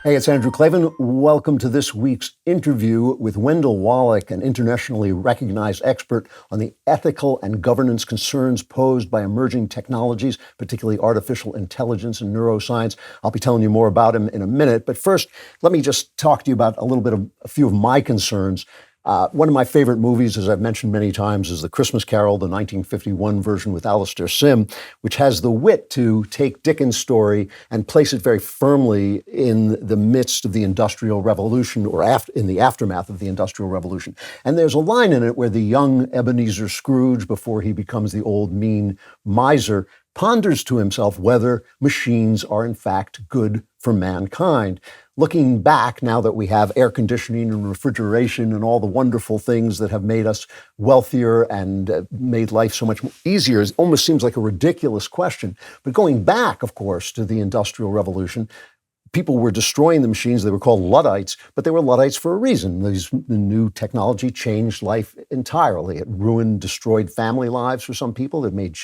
Hey, it's Andrew Klavan. Welcome to this week's interview with Wendell Wallach, an internationally recognized expert on the ethical and governance concerns posed by emerging technologies, particularly artificial intelligence and neuroscience. I'll be telling you more about him in a minute. But first, let me just talk to you about a few of my concerns. One of my favorite movies, as I've mentioned many times, is The Christmas Carol, the 1951 version with Alastair Sim, which has the wit to take Dickens' story and place it very firmly in the midst of the Industrial Revolution, or in the aftermath of the Industrial Revolution. And there's a line in it where the young Ebenezer Scrooge, before he becomes the old mean miser, ponders to himself whether machines are in fact good for mankind. Looking back, now that we have air conditioning and refrigeration and all the wonderful things that have made us wealthier and made life so much easier, it almost seems like a ridiculous question. But going back, of course, to the Industrial Revolution, people were destroying the machines. They were called Luddites, but they were Luddites for a reason. The new technology changed life entirely. It ruined, destroyed family lives for some people. It made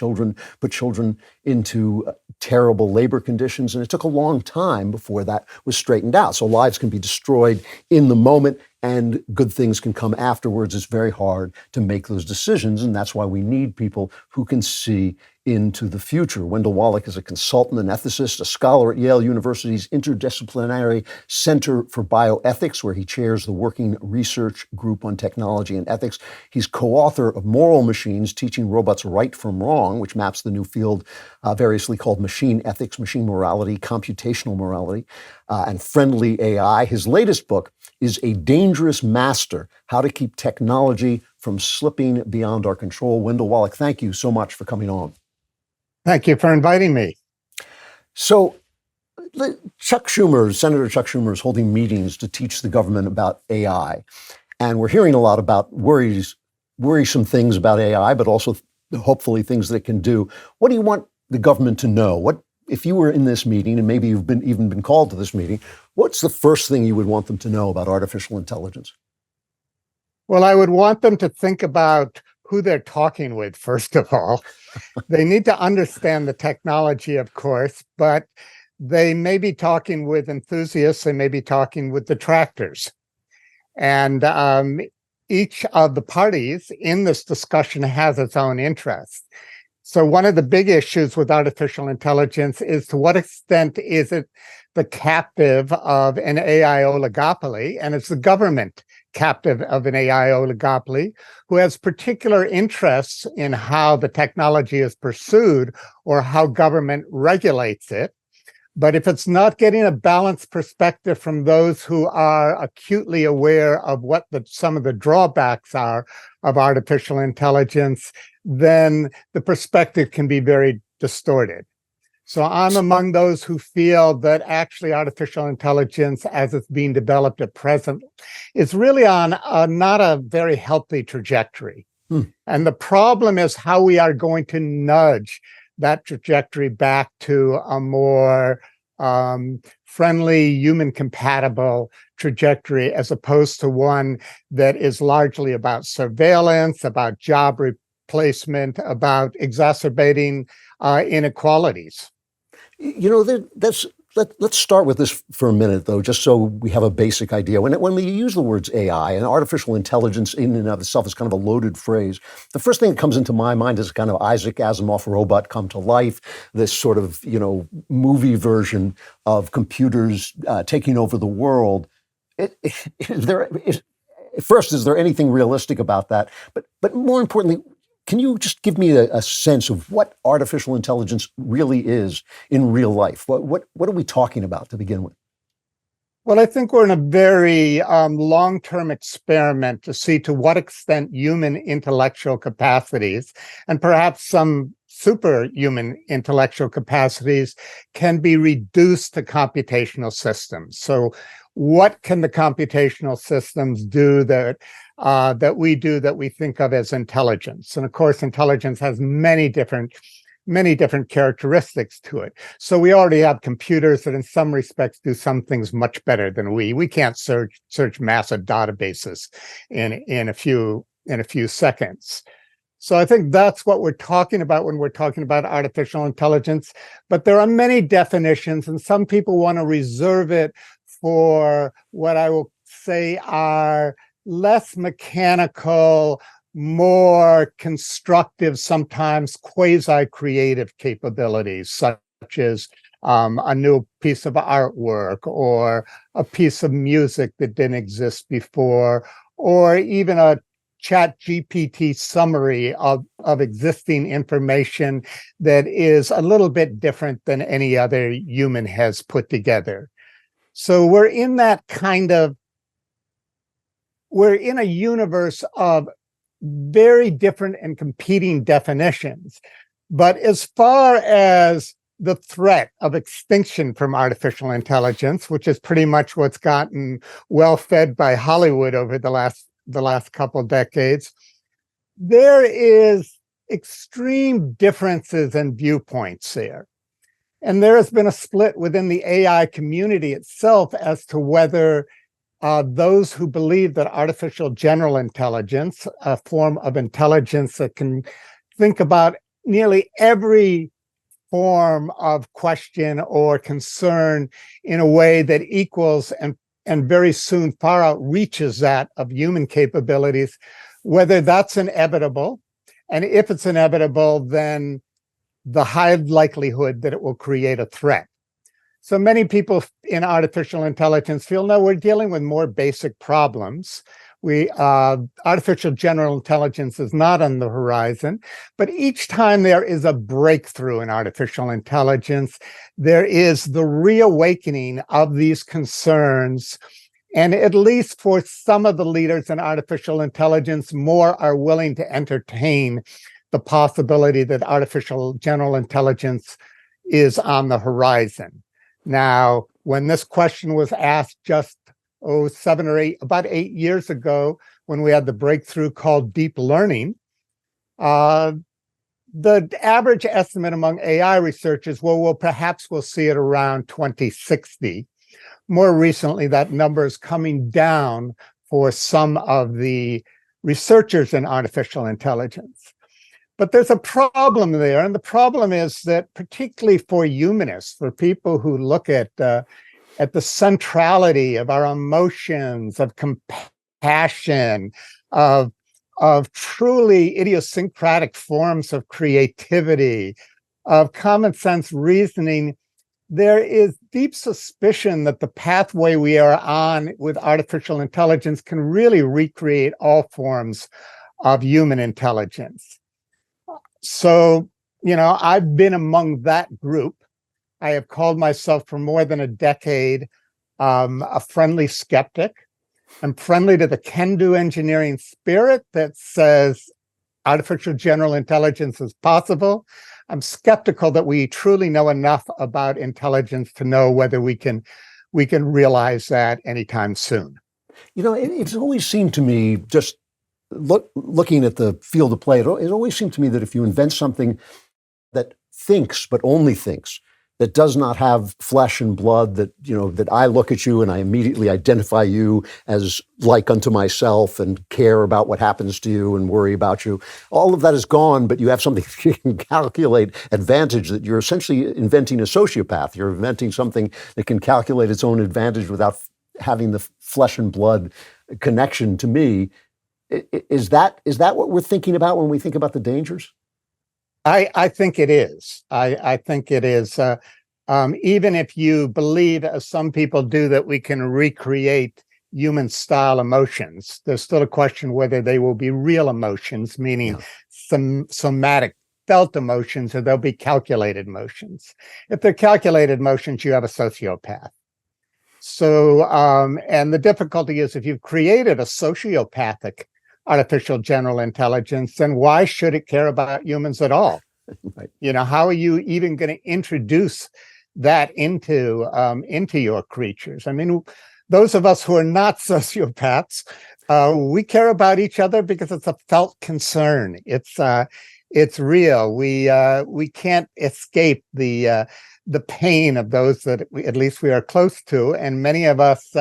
put children into terrible labor conditions. And it took a long time before that was straightened out. So lives can be destroyed in the moment and good things can come afterwards. It's very hard to make those decisions. And that's why we need people who can see into the future. Wendell Wallach is a consultant and ethicist, a scholar at Yale University's Interdisciplinary Center for Bioethics, where he chairs the Working Research Group on Technology and Ethics. He's co-author of Moral Machines, Teaching Robots Right from Wrong, which maps the new field variously called machine ethics, machine morality, computational morality, and friendly AI. His latest book is A Dangerous Master, How to Keep Technology from Slipping Beyond Our Control. Wendell Wallach, thank you so much for coming on. Thank you for inviting me. So Senator Chuck Schumer is holding meetings to teach the government about AI. And we're hearing a lot about worrisome things about AI, but also hopefully things that it can do. What do you want the government to know? If you were in this meeting, and maybe you've even been called to this meeting, what's the first thing you would want them to know about artificial intelligence? Well, I would want them to think about who they're talking with, first of all. They need to understand the technology, of course, but they may be talking with enthusiasts, they may be talking with detractors. And each of the parties in this discussion has its own interest. So one of the big issues with artificial intelligence is to what extent is it the captive of an AI oligopoly, and it's the government captive of an AI oligopoly who has particular interests in how the technology is pursued or how government regulates it. But if it's not getting a balanced perspective from those who are acutely aware of what some of the drawbacks are of artificial intelligence, then the perspective can be very distorted. So I'm among those who feel that actually artificial intelligence, as it's being developed at present, is really on not a very healthy trajectory. And the problem is how we are going to nudge that trajectory back to a more friendly, human-compatible trajectory, as opposed to one that is largely about surveillance, about job replacement, about exacerbating inequalities. You know, let's start with this for a minute, though, just so we have a basic idea. When we use the words AI and artificial intelligence in and of itself is kind of a loaded phrase, the first thing that comes into my mind is kind of Isaac Asimov robot come to life, this sort of, movie version of computers taking over the world. Is there anything realistic about that? But more importantly, can you just give me a sense of what artificial intelligence really is in real life? What are we talking about to begin with? Well, I think we're in a very long-term experiment to see to what extent human intellectual capacities, and perhaps some superhuman intellectual capacities, can be reduced to computational systems. So what can the computational systems do that we think of as intelligence? And of course, intelligence has many different characteristics to it. So we already have computers that in some respects do some things much better than we. We can't search massive databases in a few seconds. So I think that's what we're talking about when we're talking about artificial intelligence. But there are many definitions, and some people want to reserve it for what I will say are less mechanical, more constructive, sometimes quasi-creative capabilities, such as a new piece of artwork or a piece of music that didn't exist before, or even a chat GPT summary of existing information that is a little bit different than any other human has put together. So we're in a universe of very different and competing definitions. But as far as the threat of extinction from artificial intelligence, which is pretty much what's gotten well fed by Hollywood over the last couple of decades, there is extreme differences in viewpoints there. And there has been a split within the AI community itself as to whether those who believe that artificial general intelligence, a form of intelligence that can think about nearly every form of question or concern in a way that equals and very soon far outreaches that of human capabilities, whether that's inevitable. And if it's inevitable, then the high likelihood that it will create a threat. So many people in artificial intelligence feel, no, we're dealing with more basic problems. Artificial general intelligence is not on the horizon, but each time there is a breakthrough in artificial intelligence, there is the reawakening of these concerns. And at least for some of the leaders in artificial intelligence, more are willing to entertain the possibility that artificial general intelligence is on the horizon. Now, when this question was asked just about 8 years ago, when we had the breakthrough called deep learning, the average estimate among AI researchers, perhaps we'll see it around 2060. More recently, that number is coming down for some of the researchers in artificial intelligence. But there's a problem there, and the problem is that particularly for humanists, for people who look at the centrality of our emotions, of compassion, of truly idiosyncratic forms of creativity, of common sense reasoning, there is deep suspicion that the pathway we are on with artificial intelligence can really recreate all forms of human intelligence. So, I've been among that group. I have called myself for more than a decade a friendly skeptic. I'm friendly to the can-do engineering spirit that says artificial general intelligence is possible. I'm skeptical that we truly know enough about intelligence to know whether we can realize that anytime soon. It's always seemed to me, just looking at the field of play, it always seemed to me that if you invent something that thinks, but only thinks, that does not have flesh and blood, that I look at you and I immediately identify you as like unto myself and care about what happens to you and worry about you. All of that is gone, but you have something that you can calculate advantage, that you're essentially inventing a sociopath. You're inventing something that can calculate its own advantage without having the flesh and blood connection to me. Is that what we're thinking about when we think about the dangers? I think it is. I think it is. Even if you believe, as some people do, that we can recreate human style emotions, there's still a question whether they will be real emotions, meaning some somatic felt emotions, or they'll be calculated emotions. If they're calculated emotions, you have a sociopath. So, and the difficulty is, if you've created a sociopathic artificial general intelligence, then why should it care about humans at all? Right. How are you even going to introduce that into your creatures? I mean, those of us who are not sociopaths, we care about each other because it's a felt concern. It's real. We can't escape the pain of those that at least we are close to, and many of us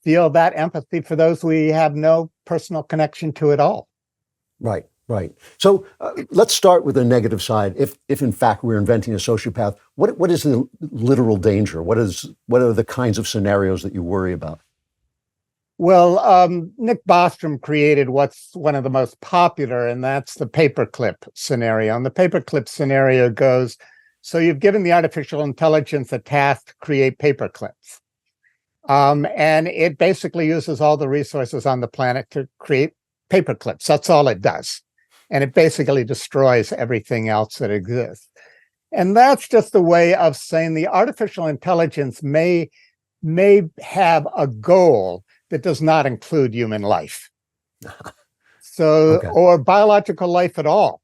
feel that empathy for those we have no personal connection to at all. Right. Right. So let's start with the negative side. If in fact we're inventing a sociopath, what is the literal danger? What are the kinds of scenarios that you worry about? Well, Nick Bostrom created what's one of the most popular, and that's the paperclip scenario. And the paperclip scenario goes, so you've given the artificial intelligence a task to create paperclips. And it basically uses all the resources on the planet to create paperclips. That's all it does. And it basically destroys everything else that exists. And that's just a way of saying the artificial intelligence may have a goal that does not include human life. So, Okay. or biological life at all.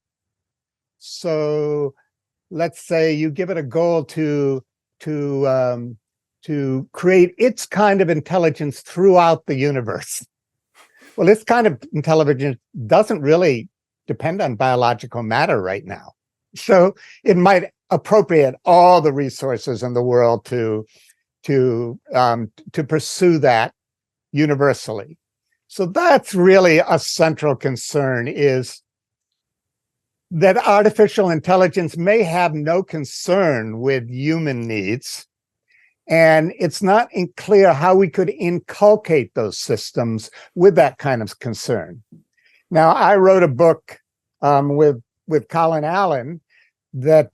So let's say you give it a goal to create its kind of intelligence throughout the universe. Well, this kind of intelligence doesn't really depend on biological matter right now. So it might appropriate all the resources in the world to pursue that universally. So that's really a central concern, is that artificial intelligence may have no concern with human needs. And it's not clear how we could inculcate those systems with that kind of concern. Now, I wrote a book with Colin Allen that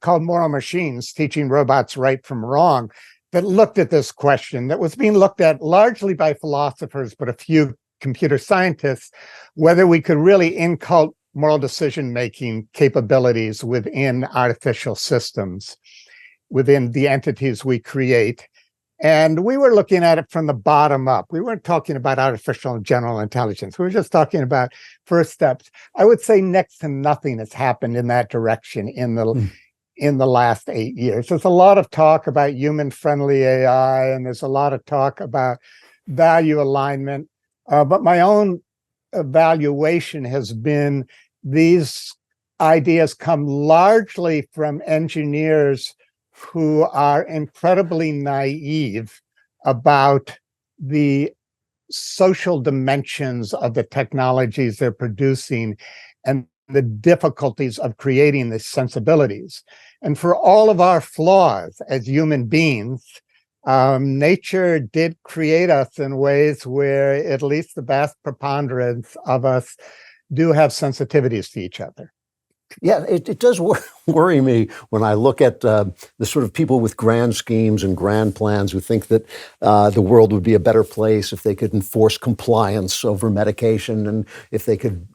called Moral Machines, Teaching Robots Right from Wrong, that looked at this question, that was being looked at largely by philosophers, but a few computer scientists, whether we could really inculcate moral decision-making capabilities within artificial systems, within the entities we create. And we were looking at it from the bottom up. We weren't talking about artificial and general intelligence. We were just talking about first steps. I would say next to nothing has happened in that direction in the last 8 years. There's a lot of talk about human-friendly AI, and there's a lot of talk about value alignment. But my own evaluation has been these ideas come largely from engineers who are incredibly naive about the social dimensions of the technologies they're producing and the difficulties of creating these sensibilities. And for all of our flaws as human beings, nature did create us in ways where at least the vast preponderance of us do have sensitivities to each other. Yeah, it does worry me when I look at the sort of people with grand schemes and grand plans who think that the world would be a better place if they could enforce compliance over medication, and if they could,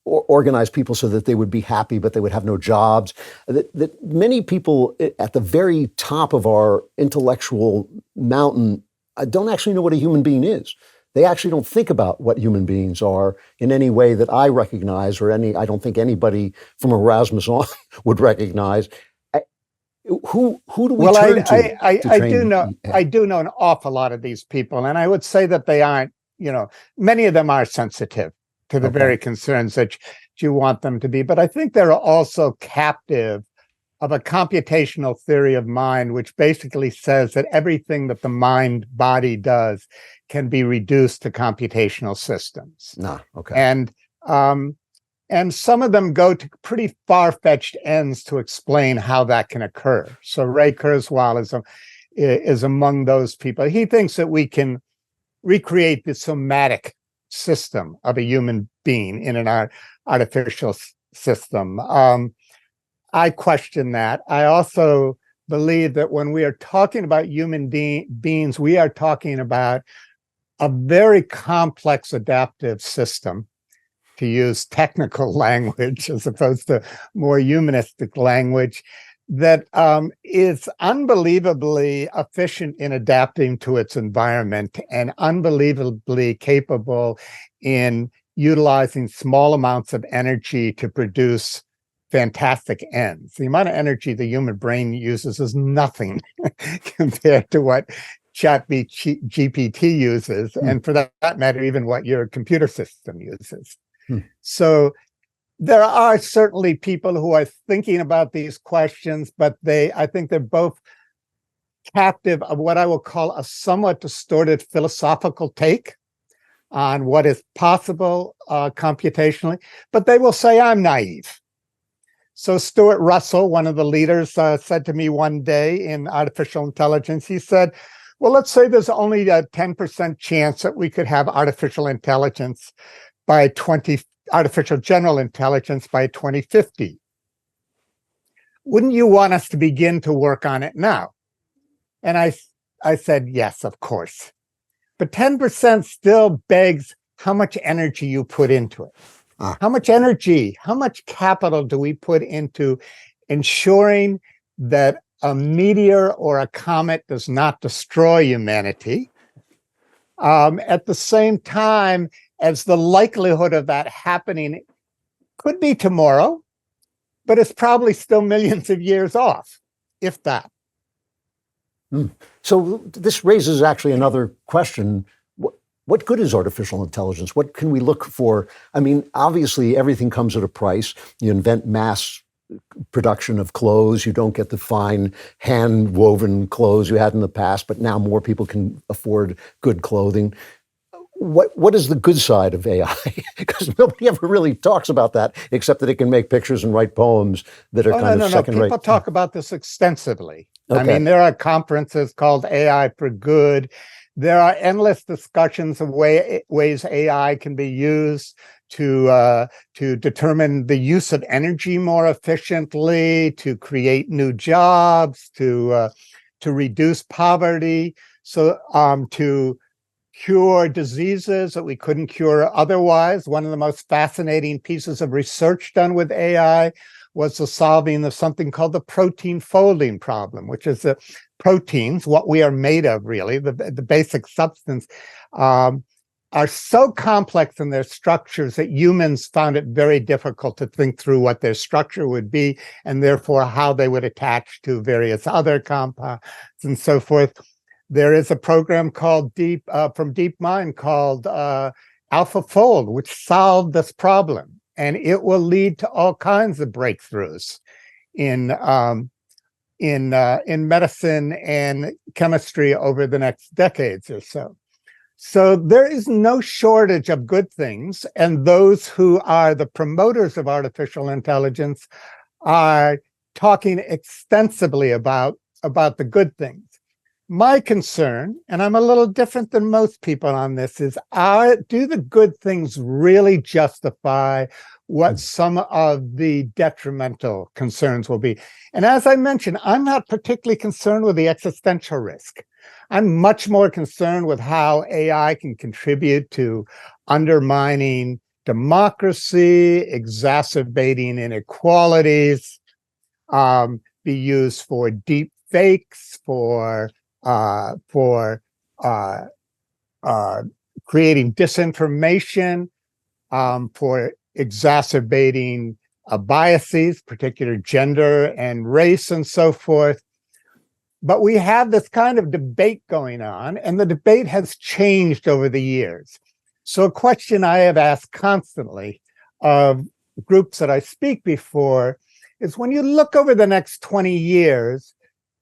organize people so that they would be happy, but they would have no jobs. That many people at the very top of our intellectual mountain don't actually know what a human being is. They actually don't think about what human beings are in any way that I recognize, or I don't think anybody from Erasmus on would recognize. Who do we turn to? I do know an awful lot of these people, and I would say that they aren't, many of them are sensitive to the very concerns that you want them to be. But I think they're also captive of a computational theory of mind, which basically says that everything that the mind-body does can be reduced to computational systems. And some of them go to pretty far-fetched ends to explain how that can occur. So Ray Kurzweil is among those people. He thinks that we can recreate the somatic system of a human being in an artificial system. I question that. I also believe that when we are talking about human beings, we are talking about a very complex adaptive system, to use technical language as opposed to more humanistic language, that is unbelievably efficient in adapting to its environment and unbelievably capable in utilizing small amounts of energy to produce fantastic ends. The amount of energy the human brain uses is nothing compared to what GPT uses, and for that matter, even what your computer system uses. So there are certainly people who are thinking about these questions, but I think they're both captive of what I will call a somewhat distorted philosophical take on what is possible computationally, but they will say I'm naive. So Stuart Russell, one of the leaders, said to me one day in artificial intelligence, he said, well, let's say there's only a 10% chance that we could have artificial intelligence artificial general intelligence by 2050. Wouldn't you want us to begin to work on it now? And I said, yes, of course. But 10% still begs how much energy you put into it. How much energy, how much capital do we put into ensuring that a meteor or a comet does not destroy humanity? At the same time as the likelihood of that happening could be tomorrow, but it's probably still millions of years off, if that. So this raises actually another question. What good is artificial intelligence? What can we look for? I mean, obviously, everything comes at a price. You invent mass production of clothes. You don't get the fine hand-woven clothes you had in the past, but now more people can afford good clothing. What is the good side of AI? Because nobody ever really talks about that, except that it can make pictures and write poems that are kind of second-rate. People talk about this extensively. Okay. I mean, there are conferences called AI for Good. There are endless discussions of ways AI can be used to determine the use of energy more efficiently, to create new jobs, to reduce poverty, so to cure diseases that we couldn't cure otherwise. One of the most fascinating pieces of research done with AI was the solving of something called the protein folding problem, which is the proteins, what we are made of, really, the basic substance, are so complex in their structures that humans found it very difficult to think through what their structure would be, and therefore how they would attach to various other compounds and so forth. There is a program called from DeepMind called AlphaFold, which solved this problem, and it will lead to all kinds of breakthroughs in medicine and chemistry over the next decades or so. So there is no shortage of good things, and those who are the promoters of artificial intelligence are talking extensively about the good things. My concern, and I'm a little different than most people on this, is do the good things really justify what some of the detrimental concerns will be? And as I mentioned, I'm not particularly concerned with the existential risk. I'm much more concerned with how AI can contribute to undermining democracy, exacerbating inequalities, be used for deep fakes, for creating disinformation, for exacerbating biases, particular gender and race and so forth. But we have this kind of debate going on, and the debate has changed over the years. So a question I have asked constantly of groups that I speak before is, when you look over the next 20 years,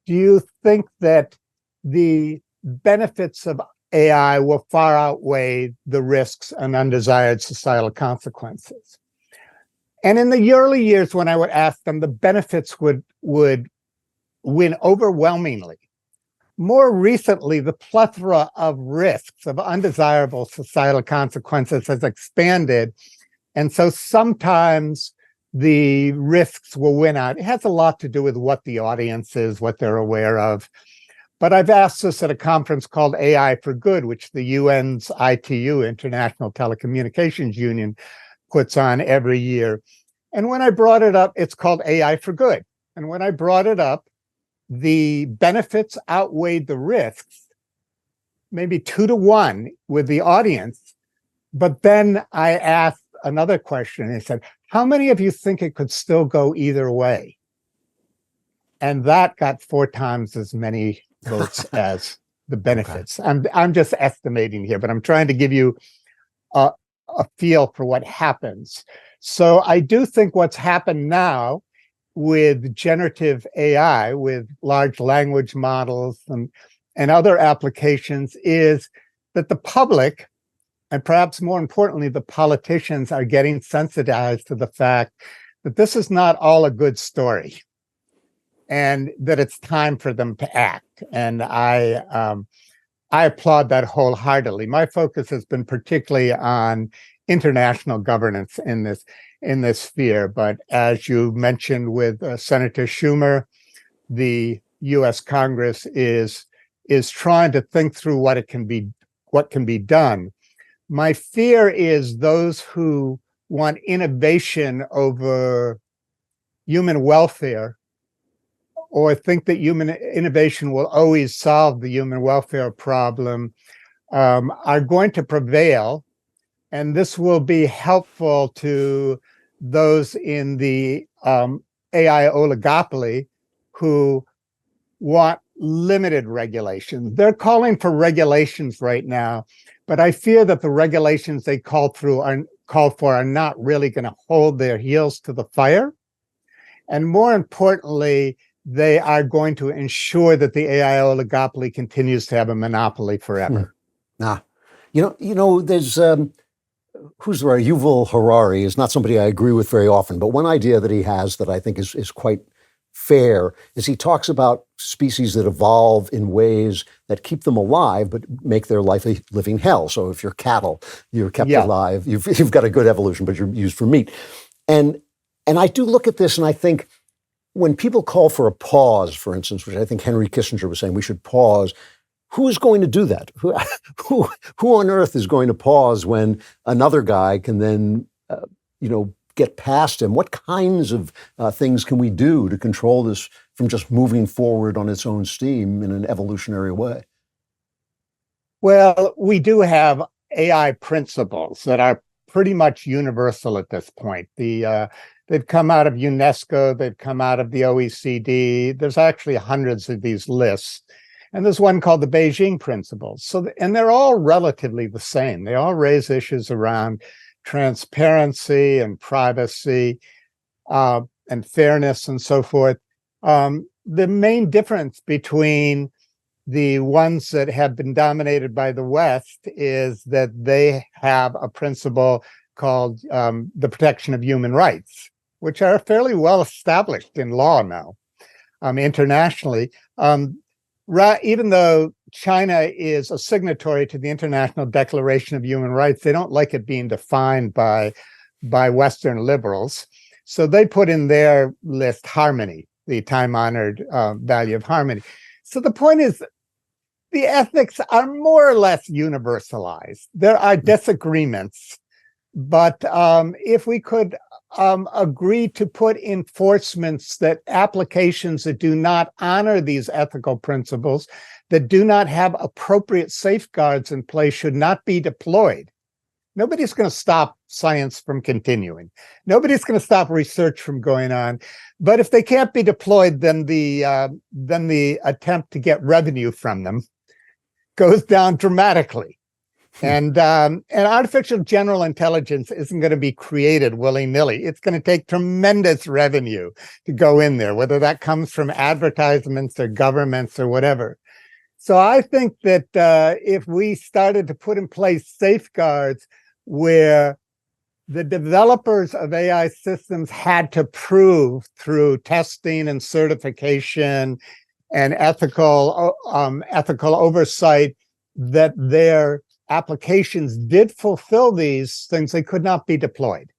do you think that the benefits of AI will far outweigh the risks and undesired societal consequences? And in the early years, when I would ask them, the benefits would win overwhelmingly. More recently, the plethora of risks of undesirable societal consequences has expanded. And so sometimes the risks will win out. It has a lot to do with what the audience is, what they're aware of. But I've asked this at a conference called AI for Good, which the UN's ITU, International Telecommunications Union, puts on every year. And when I brought it up, it's called AI for Good. And when I brought it up, the benefits outweighed the risks, maybe 2-to-1 with the audience. But then I asked another question. I said, how many of you think it could still go either way? And that got 4 times as many votes as the benefits. Okay. I'm just estimating here, but I'm trying to give you a feel for what happens. So I do think what's happened now with generative AI, with large language models and other applications, is that the public and perhaps more importantly, the politicians are getting sensitized to the fact that this is not all a good story and that it's time for them to act. And I applaud that wholeheartedly. My focus has been particularly on international governance in this sphere. But as you mentioned with Senator Schumer, the U.S. Congress is trying to think through what can be done. My fear is those who want innovation over human welfare, or think that human innovation will always solve the human welfare problem, are going to prevail. And this will be helpful to those in the AI oligopoly who want limited regulations. They're calling for regulations right now, but I fear that the regulations they call for are not really going to hold their heels to the fire. And more importantly, they are going to ensure that the AI oligopoly continues to have a monopoly forever. There's who's the writer? Yuval Harari is not somebody I agree with very often, but one idea that he has that I think is quite fair is he talks about species that evolve in ways that keep them alive but make their life a living hell. So if you're cattle, you're kept alive, you've got a good evolution, but you're used for meat. And I do look at this and I think, when people call for a pause, for instance, which I think Henry Kissinger was saying, we should pause, who is going to do that? Who on earth is going to pause when another guy can then, get past him? What kinds of things can we do to control this from just moving forward on its own steam in an evolutionary way? Well, we do have AI principles that are pretty much universal at this point. They've come out of UNESCO, they've come out of the OECD. There's actually hundreds of these lists. And there's one called the Beijing Principles. And they're all relatively the same. They all raise issues around transparency and privacy and fairness and so forth. The main difference between the ones that have been dominated by the West is that they have a principle called the protection of human rights, which are fairly well established in law now, internationally. Even though China is a signatory to the International Declaration of Human Rights, they don't like it being defined by Western liberals. So they put in their list harmony, the time-honored value of harmony. So the point is, the ethics are more or less universalized. There are disagreements, but if we could agree to put enforcements that applications that do not honor these ethical principles, that do not have appropriate safeguards in place, should not be deployed. Nobody's going to stop science from continuing. Nobody's going to stop research from going on. But if they can't be deployed, then the attempt to get revenue from them goes down dramatically. And artificial general intelligence isn't going to be created willy-nilly. It's going to take tremendous revenue to go in there, whether that comes from advertisements or governments or whatever. So I think that if we started to put in place safeguards where the developers of AI systems had to prove through testing and certification and ethical oversight that their applications did fulfill these things, they could not be deployed.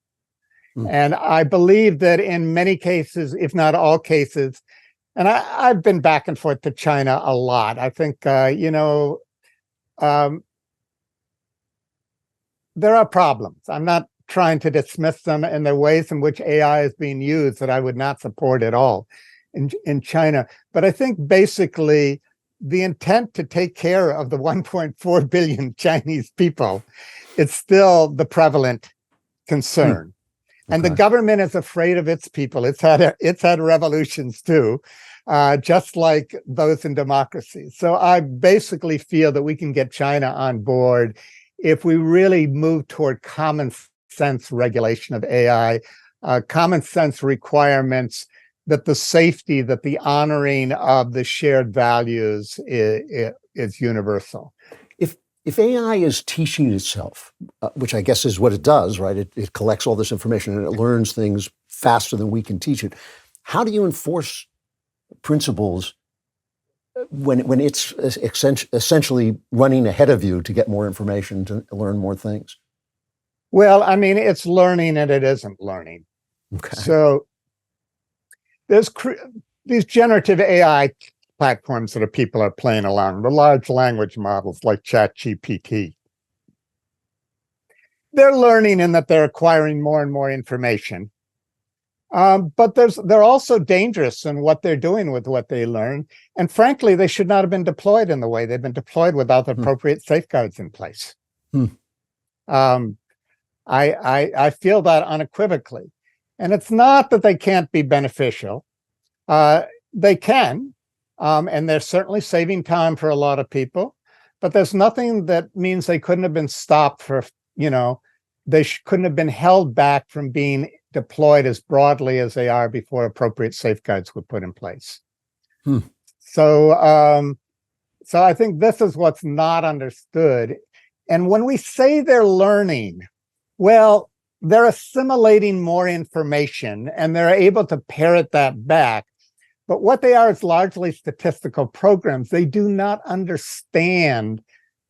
And I believe that in many cases, if not all cases, and I've been back and forth to China a lot. I think, there are problems. I'm not trying to dismiss them, and there are ways in which AI is being used that I would not support at all in China. But I think basically the intent to take care of the 1.4 billion Chinese people is still the prevalent concern. And the government is afraid of its people. It's had revolutions too, just like those in democracies. So I basically feel that we can get China on board if we really move toward common sense regulation of AI, common sense requirements that the safety, that the honoring of the shared values is universal. if AI is teaching itself, which I guess is what it does, right? It collects all this information and it learns things faster than we can teach it. How do you enforce principles when it's essentially running ahead of you to get more information, to learn more things? Well, I mean, it's learning and it isn't learning. Okay. So there's these generative AI platforms that people are playing along, the large language models like ChatGPT. They're learning in that they're acquiring more and more information. But they're also dangerous in what they're doing with what they learn. And frankly, they should not have been deployed in the way they've been deployed without the appropriate safeguards in place. I feel that unequivocally. And it's not that they can't be beneficial. They can, and they're certainly saving time for a lot of people. But there's nothing that means they couldn't have been stopped for, they couldn't have been held back from being deployed as broadly as they are before appropriate safeguards were put in place. So I think this is what's not understood. And when we say they're learning, well, they're assimilating more information and they're able to parrot that back. But what they are is largely statistical programs. They do not understand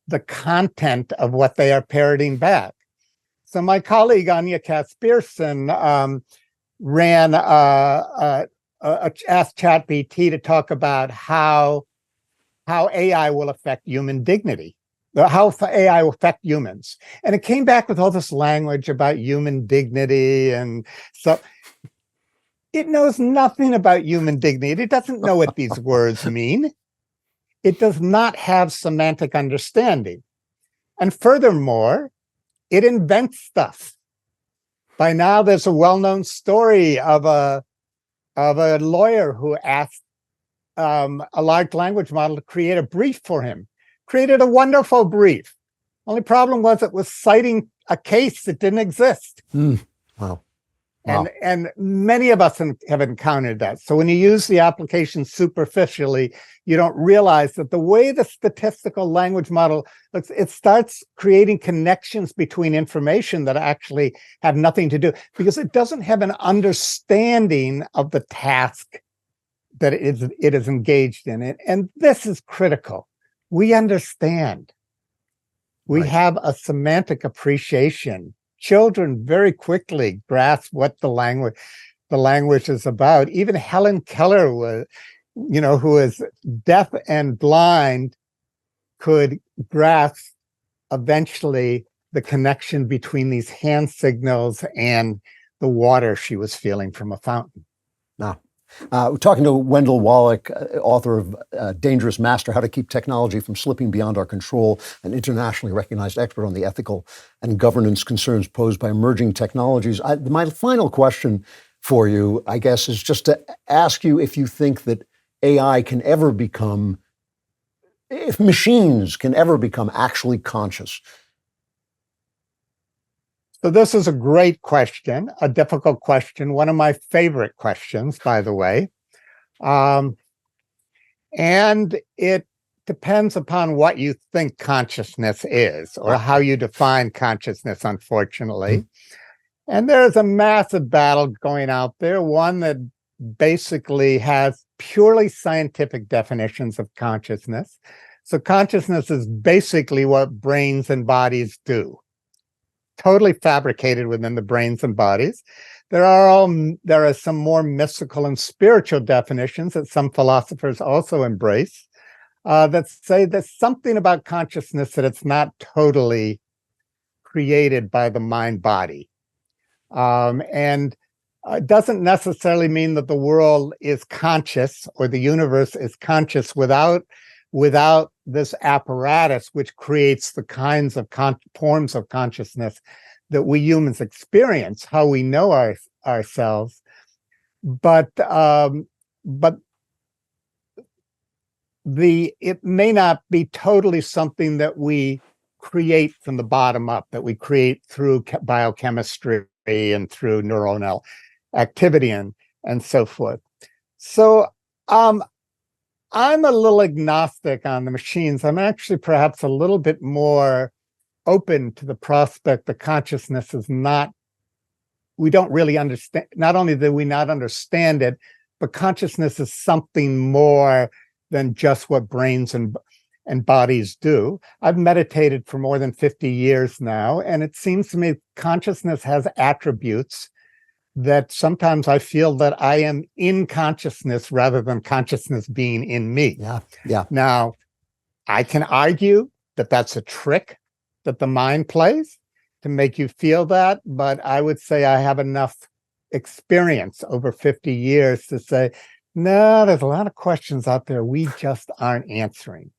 the content of what they are parroting back. So my colleague Anya Kaspersson asked ChatGPT to talk about how AI will affect human dignity, how AI will affect humans. And it came back with all this language about human dignity. And so it knows nothing about human dignity. It doesn't know what these words mean. It does not have semantic understanding. And furthermore, it invents stuff. By now, there's a well-known story of a lawyer who asked a large language model to create a brief for him. Created a wonderful brief. Only problem was it was citing a case that didn't exist. Wow. And many of us have encountered that. So when you use the application superficially, you don't realize that the way the statistical language model looks, it starts creating connections between information that actually have nothing to do, because it doesn't have an understanding of the task that it is engaged in. And this is critical. We understand. We have a semantic appreciation. Children very quickly grasp what the language is about. Even Helen Keller was, who is deaf and blind, could grasp eventually the connection between these hand signals and the water she was feeling from a fountain. We're talking to Wendell Wallach, author of Dangerous Master, How to Keep Technology from Slipping Beyond Our Control, an internationally recognized expert on the ethical and governance concerns posed by emerging technologies. My final question for you, I guess, is just to ask you if you think that AI can ever become, if machines can ever become actually conscious. So this is a great question, a difficult question, one of my favorite questions, by the way. And it depends upon what you think consciousness is, or how you define consciousness, unfortunately. And there's a massive battle going out there, one that basically has purely scientific definitions of consciousness. So consciousness is basically what brains and bodies do. Totally fabricated within the brains and bodies. There are some more mystical and spiritual definitions that some philosophers also embrace that say there's something about consciousness that it's not totally created by the mind-body. And it doesn't necessarily mean that the world is conscious or the universe is conscious without this apparatus, which creates the kinds of forms of consciousness that we humans experience, how we know ourselves. But it may not be totally something that we create from the bottom up, that we create through biochemistry and through neuronal activity and so forth. So I'm a little agnostic on the machines. I'm actually perhaps a little bit more open to the prospect that consciousness is not, we don't really understand, not only do we not understand it, but consciousness is something more than just what brains and bodies do. I've meditated for more than 50 years now, and it seems to me consciousness has attributes that sometimes I feel that I am in consciousness rather than consciousness being in me. Yeah. Now, I can argue that that's a trick that the mind plays to make you feel that, but I would say I have enough experience over 50 years to say, no, there's a lot of questions out there we just aren't answering.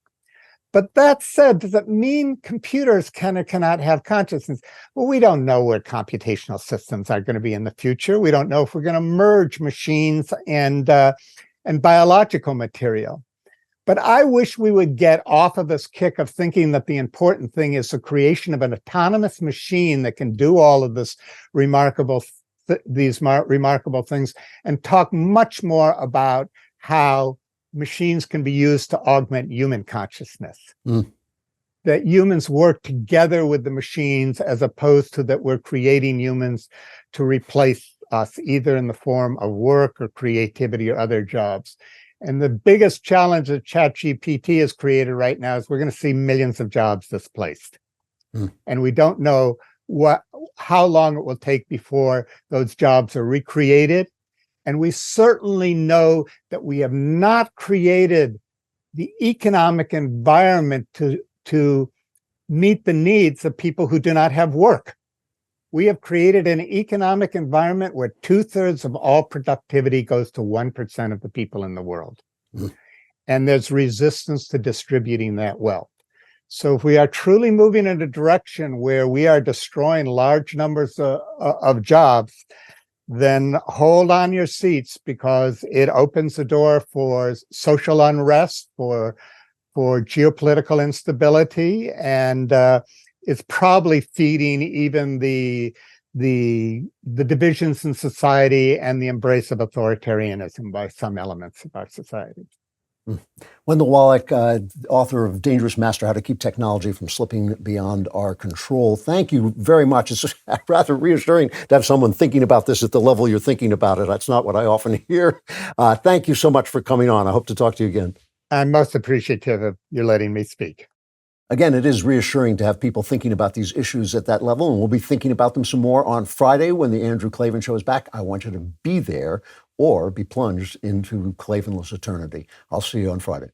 But that said, does it mean computers can or cannot have consciousness? Well, we don't know where computational systems are going to be in the future. We don't know if we're going to merge machines and biological material. But I wish we would get off of this kick of thinking that the important thing is the creation of an autonomous machine that can do all of this remarkable things, and talk much more about how machines can be used to augment human consciousness. That humans work together with the machines as opposed to that we're creating humans to replace us, either in the form of work or creativity or other jobs. And the biggest challenge that ChatGPT has created right now is we're going to see millions of jobs displaced. And we don't know how long it will take before those jobs are recreated. And we certainly know that we have not created the economic environment to meet the needs of people who do not have work. We have created an economic environment where 2/3 of all productivity goes to 1% of the people in the world. And there's resistance to distributing that wealth. So if we are truly moving in a direction where we are destroying large numbers of jobs, then hold on your seats, because it opens the door for social unrest, for geopolitical instability, and it's probably feeding even the divisions in society and the embrace of authoritarianism by some elements of our society. Wendell Wallach, author of Dangerous Master, How to Keep Technology from Slipping Beyond Our Control. Thank you very much. It's rather reassuring to have someone thinking about this at the level you're thinking about it. That's not what I often hear. Thank you so much for coming on. I hope to talk to you again. I'm most appreciative of you letting me speak. Again, it is reassuring to have people thinking about these issues at that level, and we'll be thinking about them some more on Friday when the Andrew Klavan Show is back. I want you to be there or be plunged into Klavanless eternity. I'll see you on Friday.